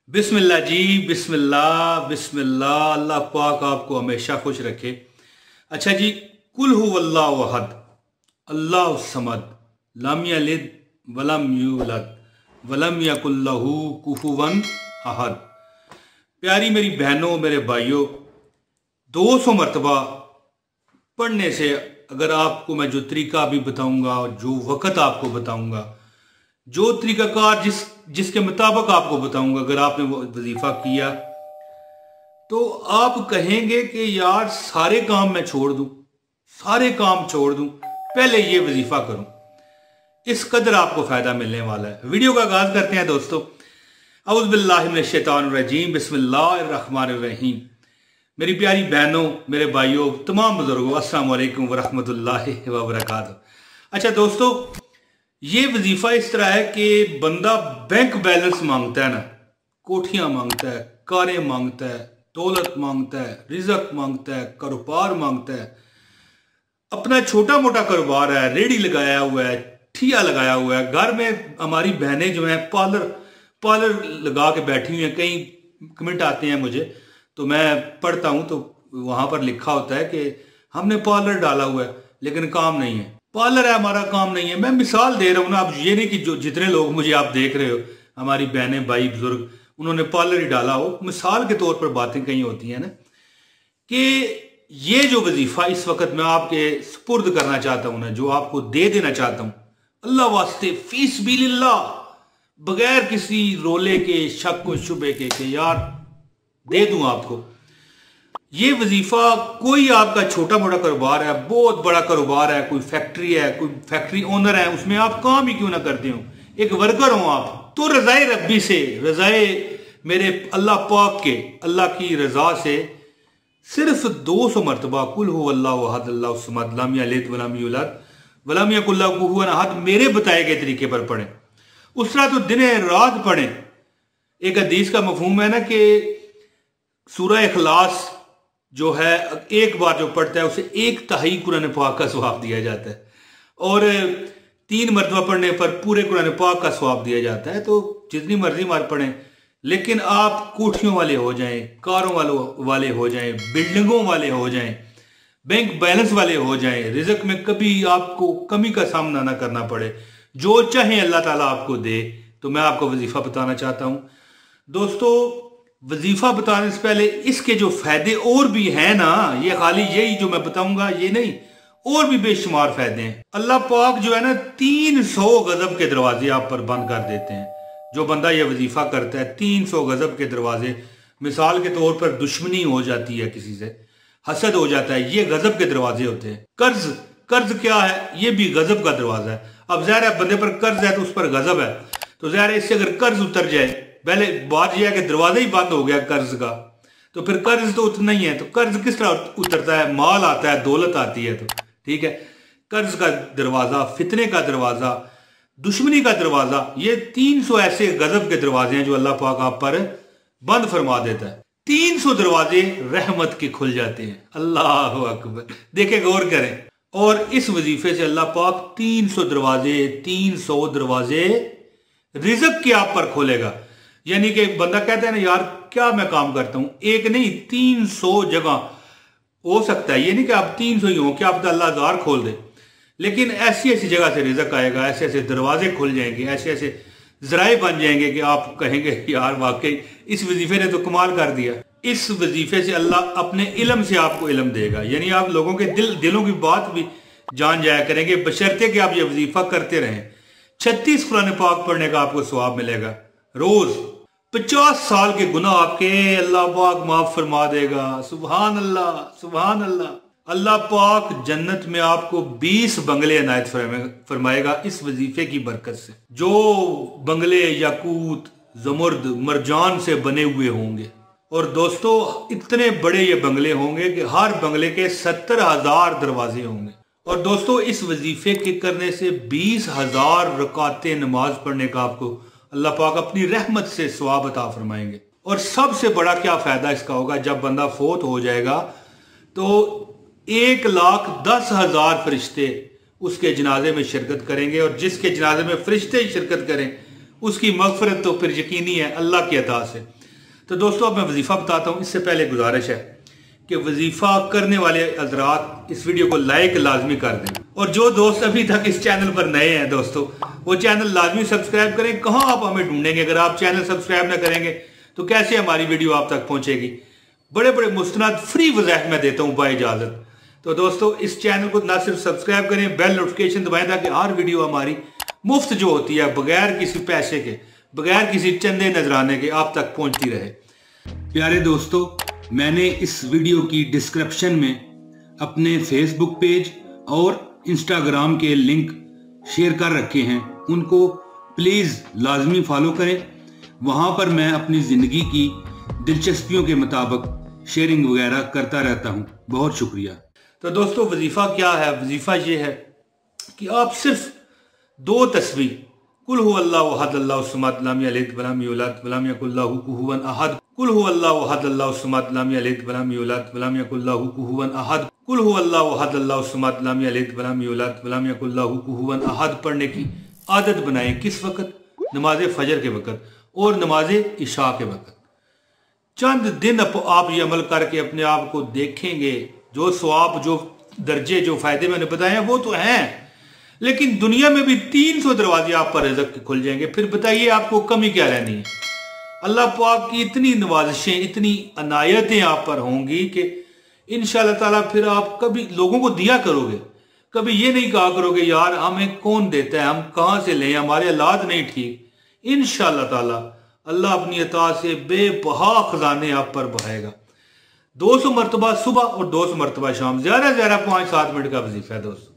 बिस्मिल्लाह जी, बिस्मिल्लाह बिस्मिल्लाह। अल्लाह पाक आपको हमेशा खुश रखे। अच्छा जी, कुल हुवल्लाहु अहद, अल्लाह समद, लम यलिद वलम यूलद वलम यकुल लहू कुफुवन अहद। प्यारी मेरी बहनों, मेरे भाइयों, 200 मरतबा पढ़ने से, अगर आपको मैं जो तरीका अभी बताऊंगा, जो वक़्त आपको बताऊंगा, जो तरीकाकार जिसके मुताबिक आपको बताऊंगा, अगर आपने वो वजीफा किया तो आप कहेंगे कि यार सारे काम मैं छोड़ दूं, सारे काम छोड़ दूं, पहले ये वजीफा करूं। इस कदर आपको फायदा मिलने वाला है। वीडियो का आगाज करते हैं दोस्तों। औज़ु बिल्लाहि मिनश शैतानिर रजीम, बिस्मिल्लाहिर रहमानिर रहीम। मेरी प्यारी बहनों, मेरे भाइयों, तमाम बुजुर्गों, अस्सलाम वालेकुम व रहमतुल्लाहि व बरकातहू। अच्छा दोस्तों, ये वजीफा इस तरह है कि बंदा बैंक बैलेंस मांगता है ना, कोठियां मांगता है, कारें मांगता है, दौलत मांगता है, रिजक मांगता है, कारोबार मांगता है। अपना छोटा मोटा कारोबार है, रेडी लगाया हुआ है, ठिया लगाया हुआ है। घर में हमारी बहनें जो हैं पार्लर पार्लर लगा के बैठी हुई हैं। कई कमेंट आते हैं मुझे, तो मैं पढ़ता हूं, तो वहां पर लिखा होता है कि हमने पार्लर डाला हुआ है लेकिन काम नहीं है। पार्लर है, हमारा काम नहीं है। मैं मिसाल दे रहा हूं ना। अब ये नहीं कि जो जितने लोग मुझे आप देख रहे हो, हमारी बहनें भाई बुजुर्ग, उन्होंने पार्लर ही डाला हो, मिसाल के तौर पर बातें कहीं होती हैं ना, कि ये जो वजीफा इस वक्त मैं आपके सुपुर्द करना चाहता हूं ना, जो आपको दे देना चाहता हूं, अल्लाह वास्ते, फीस बिल्लाह, बगैर किसी रोले के, शक व शुबे के यार दे दूं आपको ये वजीफा। कोई आपका छोटा मोटा कारोबार है, बहुत बड़ा कारोबार है, कोई फैक्ट्री है, कोई फैक्ट्री ओनर है, उसमें आप काम ही क्यों ना करते हो, एक वर्कर हो आप, तो रजाए रब्बी से, रजाए मेरे अल्लाह पाक के, अल्लाह की रजा से सिर्फ 200 मरतबा कुल हुवल्लाहु अहद अल्लाहु समद लम यलिद वलम यूलद वलम यकुल लहू कुफुवन अहद मेरे बताए गए तरीके पर पढ़ें। उस तरह तो दिन रात पढ़ें। एक हदीस का मफहूम है ना कि सूरह इखलास जो है, एक बार जो पढ़ता है उसे 1/3 कुरान पाक का सवाब दिया जाता है, और 3 मरतबा पढ़ने पर पूरे कुरान पाक का सवाब दिया जाता है। तो जितनी मर्जी मार पढ़ें, लेकिन आप कोठियों वाले हो जाएं, कारों वाले हो जाएं, बिल्डिंगों वाले हो जाएं, बैंक बैलेंस वाले हो जाएं, रिजक में कभी आपको कमी का सामना ना करना पड़े, जो चाहे अल्लाह ताला आपको दे। तो मैं आपको वजीफा बताना चाहता हूं दोस्तों। वजीफा बताने से पहले इसके जो फायदे और भी हैं ना, ये खाली यही जो मैं बताऊंगा ये नहीं, और भी बेशुमार फायदे हैं। अल्लाह पाक जो है ना 300 गजब के दरवाजे आप पर बंद कर देते हैं। जो बंदा ये वजीफा करता है, 300 गजब के दरवाजे, मिसाल के तौर पर दुश्मनी हो जाती है, किसी से हसद हो जाता है, ये गजब के दरवाजे होते हैं। कर्ज, कर्ज क्या है, ये भी गजब का दरवाजा है। अब ज़ाहिर है बंदे पर कर्ज है तो उस पर गजब है, तो ज़ाहिर है इससे अगर कर्ज उतर जाए, पहले बात यह है कि दरवाजा ही बंद हो गया कर्ज का, तो फिर कर्ज तो उतना ही है। तो कर्ज किस तरह उतरता है, माल आता है, दौलत आती है, तो ठीक है। कर्ज का दरवाजा, फितने का दरवाजा, दुश्मनी का दरवाजा, ये 300 ऐसे गजब के दरवाजे हैं जो अल्लाह पाक आप पर बंद फरमा देता है। 300 दरवाजे रहमत के खुल जाते हैं। अल्लाह अकबर, देखे गौर करें। और इस वजीफे से अल्लाह पाक 300 दरवाजे रिजक के आप पर खोलेगा। यानी कि बंदा कहता है ना, यार क्या मैं काम करता हूं, एक नहीं 300 जगह हो सकता है। ये नहीं कि आप 300 ही हो, क्या आप अल्लाह 1000 खोल दे, लेकिन ऐसी ऐसी जगह से रिजक आएगा, ऐसे ऐसे दरवाजे खुल जाएंगे, ऐसे ऐसे जराए बन जाएंगे कि आप कहेंगे यार वाकई इस वजीफे ने तो कमाल कर दिया। इस वजीफे से अल्लाह अपने इल्म से आपको इल्म देगा, यानी आप लोगों के दिलों की बात भी जान जाया करेंगे, बशर्ते कि आप ये वजीफा करते रहें। 36 कुरान पाक पढ़ने का आपको सवाब मिलेगा रोज। 50 साल के गुनाह आपके अल्लाह पाक माफ फरमा देगा। सुभान अल्लाह, सुभान अल्लाह। अल्लाह पाक जन्नत में आपको 20 बंगले इनायत फरमाएगा इस वजीफे की बरकत से, जो बंगले याकूत, जमुर्द, मरजान से बने हुए होंगे। और दोस्तों इतने बड़े ये बंगले होंगे कि हर बंगले के 70,000 दरवाजे होंगे। और दोस्तों इस वजीफे के करने से 20,000 रकातें नमाज पढ़ने का आपको अल्लाह पाक अपनी रहमत से सवाब अता फरमाएंगे। और सबसे बड़ा क्या फायदा इसका होगा, जब बंदा फोत हो जाएगा तो 1,10,000 फरिश्ते उसके जनाजे में शिरकत करेंगे, और जिसके जनाजे में फरिश्ते ही शिरकत करें उसकी मगफरत तो फिर यकीनी है अल्लाह की अता से। तो दोस्तों अब मैं वजीफ़ा बताता हूँ। इससे पहले गुजारिश है कि वजीफ़ा करने वाले हजरात इस वीडियो को लाइक लाजमी कर दें, और जो दोस्त अभी तक इस चैनल पर नए हैं दोस्तों वो चैनल लाजमी सब्सक्राइब करें। कहाँ आप हमें ढूंढेंगे अगर आप चैनल सब्सक्राइब ना करेंगे तो कैसे हमारी वीडियो आप तक पहुंचेगी। बड़े बड़े मुस्तनद फ्री वज़ाइफ मैं देता हूँ बाइजाज़त। तो दोस्तों इस चैनल को ना सिर्फ सब्सक्राइब करें, बेल नोटिफिकेशन दबाएं ताकि हर वीडियो हमारी मुफ्त जो होती है बगैर किसी पैसे के, बगैर किसी चंदे नजराने के आप तक पहुंचती रहे। प्यारे दोस्तों, मैंने इस वीडियो की डिस्क्रिप्शन में अपने फेसबुक पेज और इंस्टाग्राम के लिंक शेयर कर रखे हैं, उनको प्लीज़ लाजमी फॉलो करें। वहाँ पर मैं अपनी ज़िंदगी की दिलचस्पियों के मुताबिक शेयरिंग वगैरह करता रहता हूँ। बहुत शुक्रिया। तो दोस्तों वजीफ़ा क्या है? वजीफ़ा ये है कि आप सिर्फ 2 तस्बीह कुल हु अल्लाहु अहद अल्लाहु समद लम यलिद वलम यूलद वलम यकुल लहू कुफुवन अहद, कुल हु अल्लाहु अहद अल्लाहु समद लम यलिद वलम यूलद वलम यकुल लहू कुफुवन अहद, कुल हु अल्लाहु अहद अल्लाहु समद लम यलिद वलम यूलद वलम यकुल लहू कुफुवन अहद पढ़ने की आदत बनाएं। किस वक्त? नमाज फजर के वक्त और नमाज इशा के वक्त। चंद दिन आप ये अमल करके अपने आप को देखेंगे, जो सवाब, जो दर्जे, जो फायदे मैंने बताए वो तो हैं, लेकिन दुनिया में भी 300 दरवाजे आप पर रिज़्क़ के खुल जाएंगे। फिर बताइए आपको कमी क्या रहनी है? अल्लाह पाक की इतनी नवाजिशें, इतनी अनायतें आप पर होंगी कि इंशाअल्लाह ताला फिर आप कभी लोगों को दिया करोगे। कभी ये नहीं कहा करोगे यार हमें कौन देता है, हम कहाँ से लें, हमारे हालात नहीं ठीक। इंशाअल्लाह ताला अल्लाह अपनी अता से बेबहा खजाने आप पर बहाएगा। 200 मरतबा सुबह और 200 मरतबा शाम, ज़्यादा से ज़्यादा 5-7 मिनट का वजीफा है दोस्तों।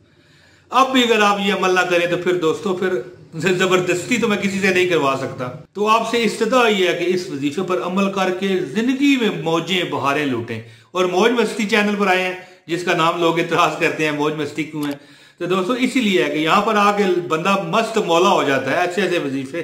अब भी अगर आप ये अमल ना करें तो फिर दोस्तों फिर जबरदस्ती तो मैं किसी से नहीं करवा सकता। तो आपसे इस्तदा ये है कि इस वजीफे पर अमल करके जिंदगी में मौजें बहारें लूटें। और मौज मस्ती चैनल पर आए हैं जिसका नाम लोग इतराज करते हैं मौज मस्ती क्यों है, तो दोस्तों इसीलिए है कि यहाँ पर आके बंदा मस्त मौला हो जाता है। ऐसे ऐसे वजीफे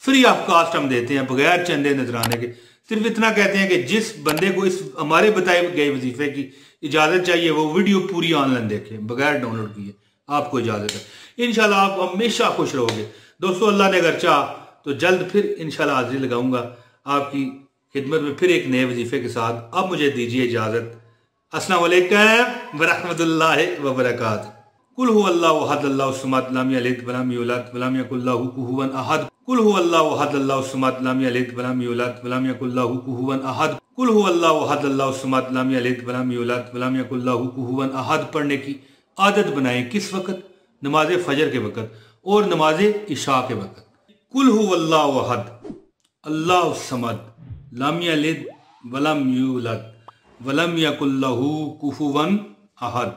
फ्री ऑफ कास्ट हम देते हैं बगैर चंदे नजराने के। सिर्फ इतना कहते हैं कि जिस बंदे को इस हमारे बताए गए वजीफे की इजाजत चाहिए वो वीडियो पूरी ऑनलाइन देखे बगैर डाउनलोड किए, आपको इजाजत है। इंशाल्लाह आप हमेशा खुश रहोगे दोस्तों। अल्लाह ने अगर चाह तो जल्द फिर इंशाल्लाह हाजिरी लगाऊंगा आपकी खिदमत में फिर एक नए वजीफे के साथ। अब मुझे दीजिए इजाजत। अस्सलाम वालेकुम वरहमतुल्लाहि वबरकातुहू। कुल हु अल्लाहु अहद अल्लाहु समद लम यलिद वलम यूलद वलम यकुल लहू कुफुवन अहद, कुल हु अल्लाहु अहद अल्लाहु समद लम यलिद वलम यूलद वलम यकुल लहू कुफुवन अहद, कुल हु अल्लाहु अहद अल्लाहु समद लम यलिद वलम यूलद वलम यकुल लहू कुफुवन अहद पढ़ने की आदत बनाएं। किस वक्त? नमाज फजर के वक्त और नमाज इशा के वक्त। कुल हु अल्लाहु अहद अल्लाहु समद लम यलिद वलम यूलद वलम यकुल लहू कुफुवन अहद।